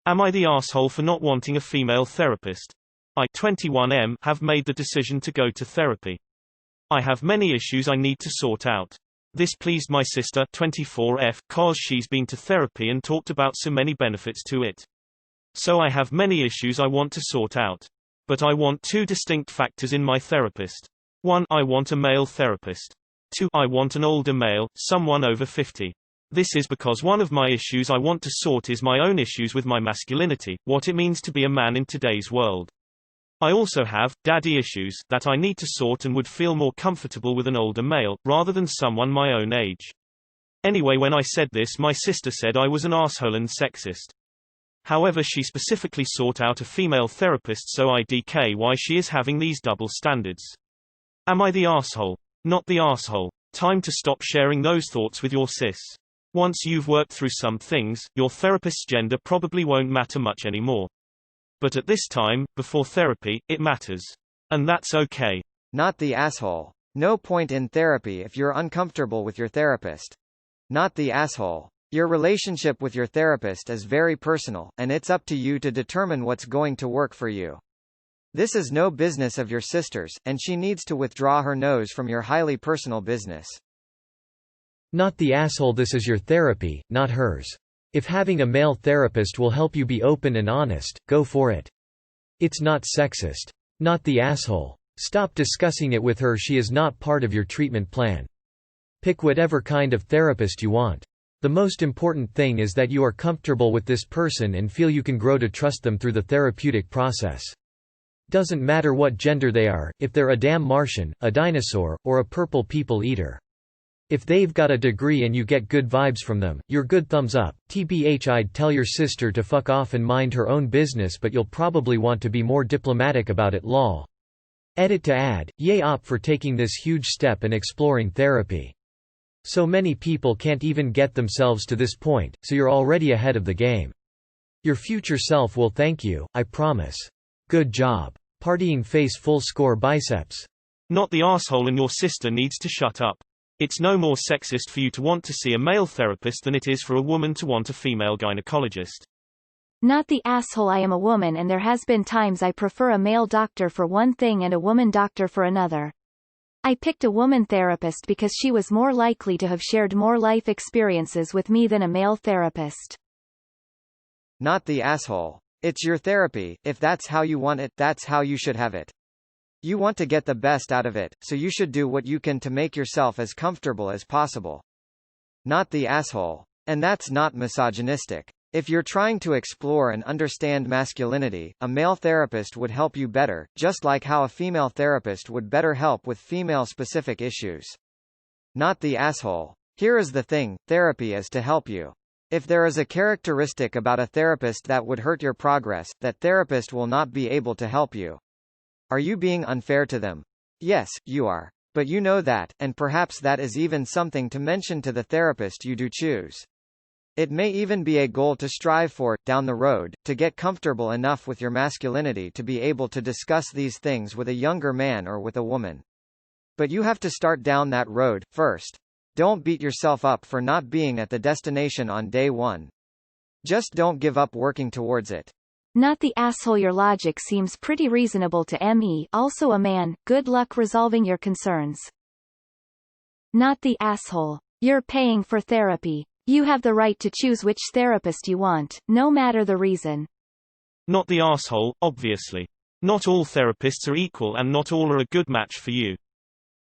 Am I the asshole for not wanting a female therapist? I, 21M, have made the decision to go to therapy. I have many issues I need to sort out. This pleased my sister, 24F, cause she's been to therapy and talked about so many benefits to it. So I have many issues I want to sort out. But I want two distinct factors in my therapist. 1. I want a male therapist. 2. I want an older male, someone over 50. This is because one of my issues I want to sort is my own issues with my masculinity, what it means to be a man in today's world. I also have daddy issues that I need to sort and would feel more comfortable with an older male, rather than someone my own age. Anyway, when I said this, my sister said I was an asshole and sexist. However, she specifically sought out a female therapist, so I DK why she is having these double standards. Am I the asshole? Not the asshole. Time to stop sharing those thoughts with your sis. Once you've worked through some things, your therapist's gender probably won't matter much anymore. But at this time, before therapy, it matters. And that's okay. Not the asshole. No point in therapy if you're uncomfortable with your therapist. Not the asshole. Your relationship with your therapist is very personal, and it's up to you to determine what's going to work for you. This is no business of your sister's, and she needs to withdraw her nose from your highly personal business. Not the asshole. This is your therapy, not hers. If having a male therapist will help you be open and honest, go for it. It's not sexist. Not the asshole. Stop discussing it with her. She is not part of your treatment plan. Pick whatever kind of therapist you want. The most important thing is that you are comfortable with this person and feel you can grow to trust them through the therapeutic process. Doesn't matter what gender they are, if they're a damn Martian, a dinosaur, or a purple people eater. If they've got a degree and you get good vibes from them, you're good. Thumbs up. TBH, I'd tell your sister to fuck off and mind her own business, but you'll probably want to be more diplomatic about it. Lol. Edit to add, yay op for taking this huge step and exploring therapy. So many people can't even get themselves to this point, so you're already ahead of the game. Your future self will thank you, I promise. Good job. Partying face full score biceps. Not the asshole, and your sister needs to shut up. It's no more sexist for you to want to see a male therapist than it is for a woman to want a female gynecologist. Not the asshole. I am a woman and there has been times I prefer a male doctor for one thing and a woman doctor for another. I picked a woman therapist because she was more likely to have shared more life experiences with me than a male therapist. Not the asshole. It's your therapy. If that's how you want it, that's how you should have it. You want to get the best out of it, so you should do what you can to make yourself as comfortable as possible. Not the asshole. And that's not misogynistic. If you're trying to explore and understand masculinity, a male therapist would help you better, just like how a female therapist would better help with female-specific issues. Not the asshole. Here is the thing, therapy is to help you. If there is a characteristic about a therapist that would hurt your progress, that therapist will not be able to help you. Are you being unfair to them? Yes, you are. But you know that, and perhaps that is even something to mention to the therapist you do choose. It may even be a goal to strive for, down the road, to get comfortable enough with your masculinity to be able to discuss these things with a younger man or with a woman. But you have to start down that road, first. Don't beat yourself up for not being at the destination on day one. Just don't give up working towards it. Not the asshole. Your logic seems pretty reasonable to me, also a man. Good luck resolving your concerns. Not the asshole. You're paying for therapy. You have the right to choose which therapist you want, no matter the reason. Not the asshole, obviously. Not all therapists are equal and not all are a good match for you.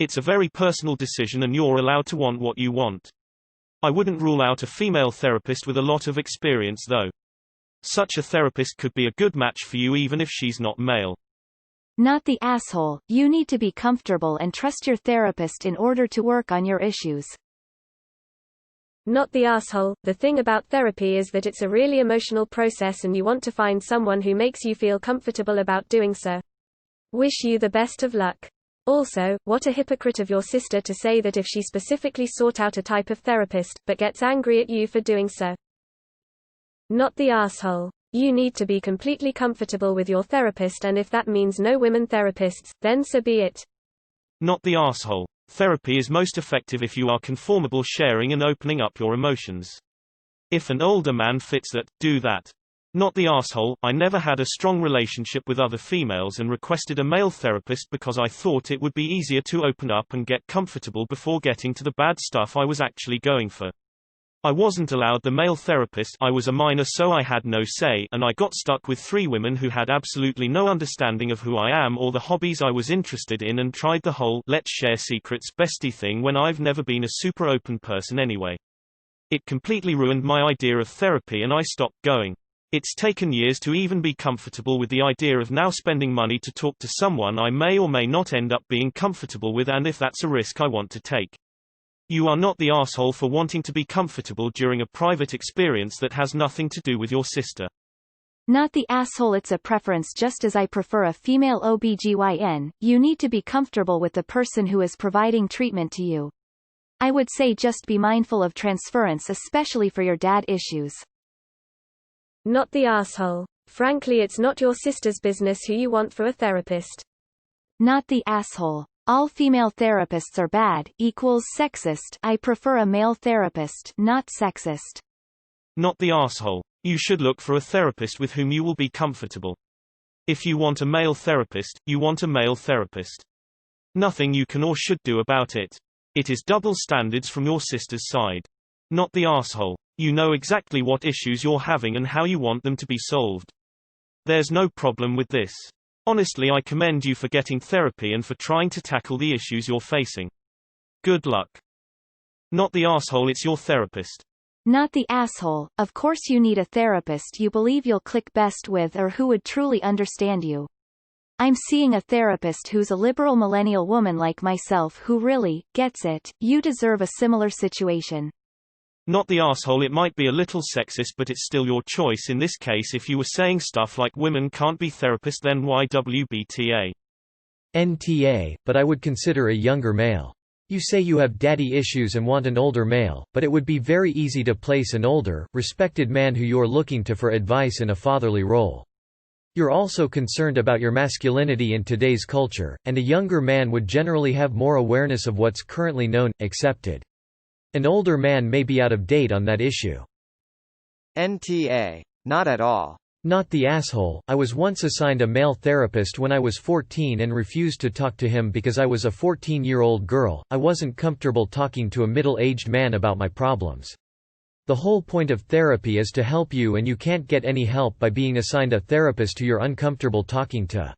It's a very personal decision and you're allowed to want what you want. I wouldn't rule out a female therapist with a lot of experience though. Such a therapist could be a good match for you even if she's not male. Not the asshole. You need to be comfortable and trust your therapist in order to work on your issues. Not the asshole. The thing about therapy is that it's a really emotional process and you want to find someone who makes you feel comfortable about doing so. Wish you the best of luck. Also, what a hypocrite of your sister to say that if she specifically sought out a type of therapist, but gets angry at you for doing so. Not the asshole. You need to be completely comfortable with your therapist, and if that means no women therapists, then so be it. Not the asshole. Therapy is most effective if you are conformable, sharing and opening up your emotions. If an older man fits that, do that. Not the asshole. I never had a strong relationship with other females and requested a male therapist because I thought it would be easier to open up and get comfortable before getting to the bad stuff I was actually going for. I wasn't allowed the male therapist, I was a minor so I had no say, and I got stuck with 3 women who had absolutely no understanding of who I am or the hobbies I was interested in and tried the whole let's share secrets bestie thing when I've never been a super open person anyway. It completely ruined my idea of therapy and I stopped going. It's taken years to even be comfortable with the idea of now spending money to talk to someone I may or may not end up being comfortable with, and if that's a risk I want to take. You are not the asshole for wanting to be comfortable during a private experience that has nothing to do with your sister. Not the asshole. It's a preference. Just as I prefer a female OBGYN, you need to be comfortable with the person who is providing treatment to you. I would say just be mindful of transference, especially for your dad issues. Not the asshole. Frankly, it's not your sister's business who you want for a therapist. Not the asshole. All female therapists are bad equals sexist. I prefer a male therapist, not sexist. Not the asshole. You should look for a therapist with whom you will be comfortable. If you want a male therapist, you want a male therapist. Nothing you can or should do about it. It is double standards from your sister's side. Not the asshole. You know exactly what issues you're having and how you want them to be solved. There's no problem with this. Honestly, I commend you for getting therapy and for trying to tackle the issues you're facing. Good luck. Not the asshole. It's your therapist. Not the asshole. Of course you need a therapist you believe you'll click best with or who would truly understand you. I'm seeing a therapist who's a liberal millennial woman like myself who really gets it. You deserve a similar situation. Not the asshole. It might be a little sexist, but it's still your choice. In this case, if you were saying stuff like women can't be therapists, then why WBTA? NTA, but I would consider a younger male. You say you have daddy issues and want an older male, but it would be very easy to place an older, respected man who you're looking to for advice in a fatherly role. You're also concerned about your masculinity in today's culture, and a younger man would generally have more awareness of what's currently known, accepted. An older man may be out of date on that issue. NTA. Not at all. Not the asshole. I was once assigned a male therapist when I was 14 and refused to talk to him because I was a 14-year-old girl. I wasn't comfortable talking to a middle-aged man about my problems. The whole point of therapy is to help you, and you can't get any help by being assigned a therapist who you're uncomfortable talking to.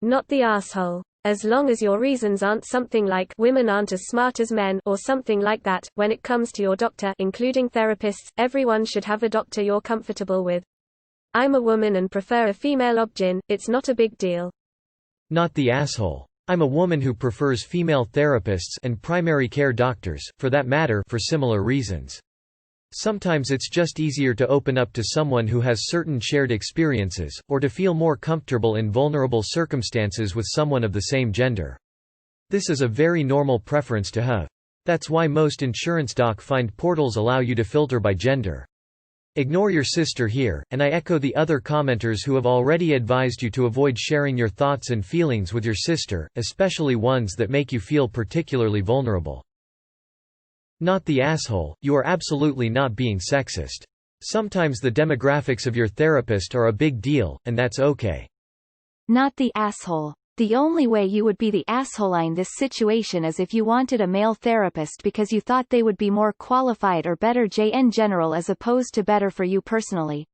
Not the asshole. As long as your reasons aren't something like women aren't as smart as men or something like that, when it comes to your doctor, including therapists, everyone should have a doctor you're comfortable with. I'm a woman and prefer a female OB-GYN, it's not a big deal. Not the asshole. I'm a woman who prefers female therapists and primary care doctors, for that matter, for similar reasons. Sometimes it's just easier to open up to someone who has certain shared experiences, or to feel more comfortable in vulnerable circumstances with someone of the same gender. This is a very normal preference to have. That's why most insurance doc find portals allow you to filter by gender. Ignore your sister here, and I echo the other commenters who have already advised you to avoid sharing your thoughts and feelings with your sister, especially ones that make you feel particularly vulnerable. Not the asshole. You are absolutely not being sexist. Sometimes the demographics of your therapist are a big deal, and that's okay. Not the asshole. The only way you would be the asshole in this situation is if you wanted a male therapist because you thought they would be more qualified or better in general as opposed to better for you personally.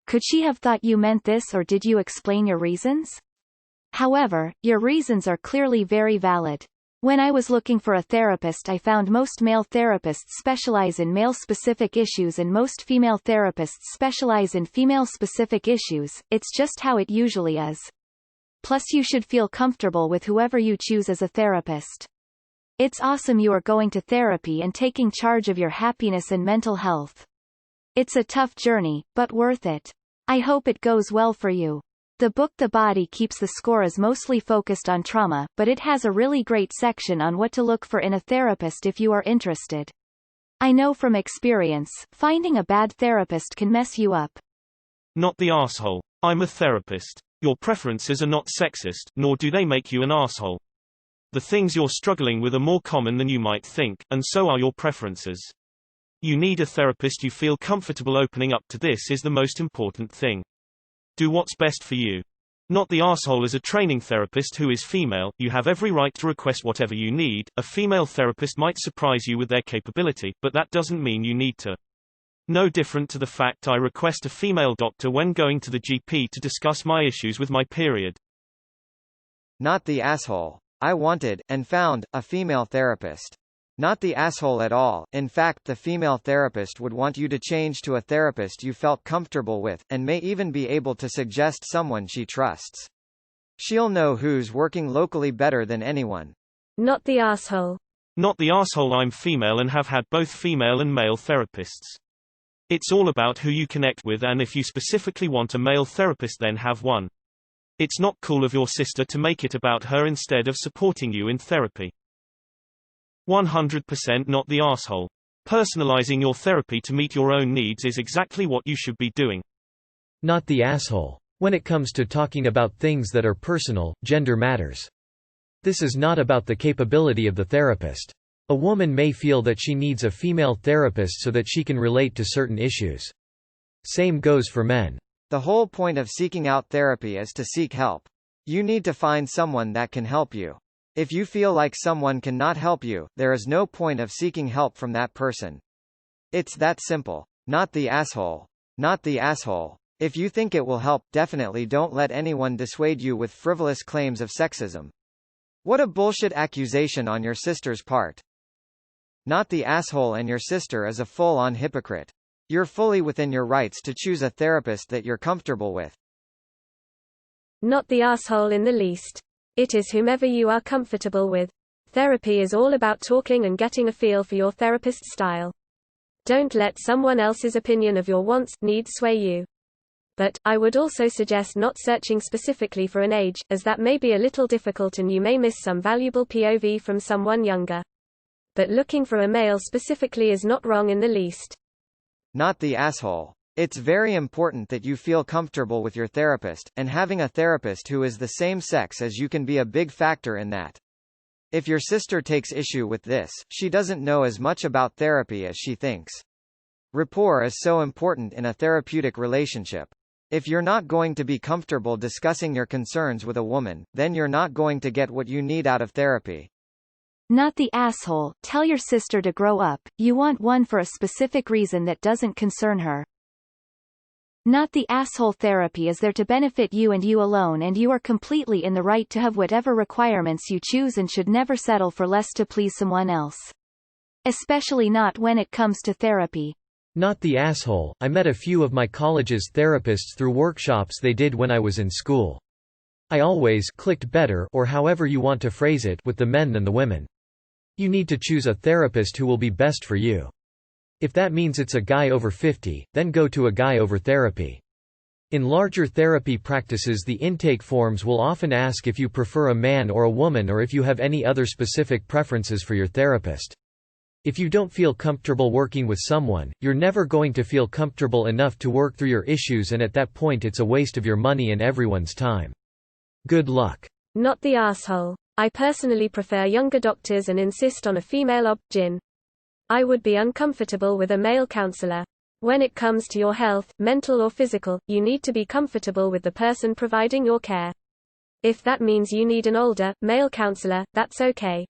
Could she have thought you meant this, or did you explain your reasons? However, your reasons are clearly very valid. When I was looking for a therapist, I found most male therapists specialize in male-specific issues and most female therapists specialize in female-specific issues. It's just how it usually is. Plus, you should feel comfortable with whoever you choose as a therapist. It's awesome you are going to therapy and taking charge of your happiness and mental health. It's a tough journey, but worth it. I hope it goes well for you. The book The Body Keeps the Score is mostly focused on trauma, but it has a really great section on what to look for in a therapist if you are interested. I know from experience, finding a bad therapist can mess you up. Not the asshole. I'm a therapist. Your preferences are not sexist, nor do they make you an asshole. The things you're struggling with are more common than you might think, and so are your preferences. You need a therapist you feel comfortable opening up to. This is the most important thing. Do what's best for you. Not the asshole. As a training therapist who is female, you have every right to request whatever you need. A female therapist might surprise you with their capability, but that doesn't mean you need to. No different to the fact I request a female doctor when going to the GP to discuss my issues with my period. Not the asshole. I wanted, and found, a female therapist. Not the asshole at all. In fact, the female therapist would want you to change to a therapist you felt comfortable with, and may even be able to suggest someone she trusts. She'll know who's working locally better than anyone. Not the asshole. Not the asshole. I'm female and have had both female and male therapists. It's all about who you connect with, and if you specifically want a male therapist, then have one. It's not cool of your sister to make it about her instead of supporting you in therapy. 100% not the asshole. Personalizing your therapy to meet your own needs is exactly what you should be doing. Not the asshole. When it comes to talking about things that are personal, gender matters. This is not about the capability of the therapist. A woman may feel that she needs a female therapist so that she can relate to certain issues. Same goes for men. The whole point of seeking out therapy is to seek help. You need to find someone that can help you. If you feel like someone cannot help you, there is no point of seeking help from that person. It's that simple. Not the asshole. Not the asshole. If you think it will help, definitely don't let anyone dissuade you with frivolous claims of sexism. What a bullshit accusation on your sister's part. Not the asshole, and your sister is a full-on hypocrite. You're fully within your rights to choose a therapist that you're comfortable with. Not the asshole in the least. It is whomever you are comfortable with. Therapy is all about talking and getting a feel for your therapist's style. Don't let someone else's opinion of your wants, needs sway you. But, I would also suggest not searching specifically for an age, as that may be a little difficult and you may miss some valuable POV from someone younger. But looking for a male specifically is not wrong in the least. Not the asshole. It's very important that you feel comfortable with your therapist, and having a therapist who is the same sex as you can be a big factor in that. If your sister takes issue with this, she doesn't know as much about therapy as she thinks. Rapport is so important in a therapeutic relationship. If you're not going to be comfortable discussing your concerns with a woman, then you're not going to get what you need out of therapy. Not the asshole. Tell your sister to grow up. You want one for a specific reason that doesn't concern her. Not the asshole. Therapy is there to benefit you and you alone, and you are completely in the right to have whatever requirements you choose and should never settle for less to please someone else. Especially not when it comes to therapy. Not the asshole. I met a few of my college's therapists through workshops they did when I was in school. I always clicked better, or however you want to phrase it, with the men than the women. You need to choose a therapist who will be best for you. If that means it's a guy over 50, then go to a guy over therapy. In larger therapy practices, the intake forms will often ask if you prefer a man or a woman, or if you have any other specific preferences for your therapist. If you don't feel comfortable working with someone, you're never going to feel comfortable enough to work through your issues, and at that point it's a waste of your money and everyone's time. Good luck. Not the asshole. I personally prefer younger doctors and insist on a female ob-gyn. I would be uncomfortable with a male counselor. When it comes to your health, mental or physical, you need to be comfortable with the person providing your care. If that means you need an older, male counselor, that's okay.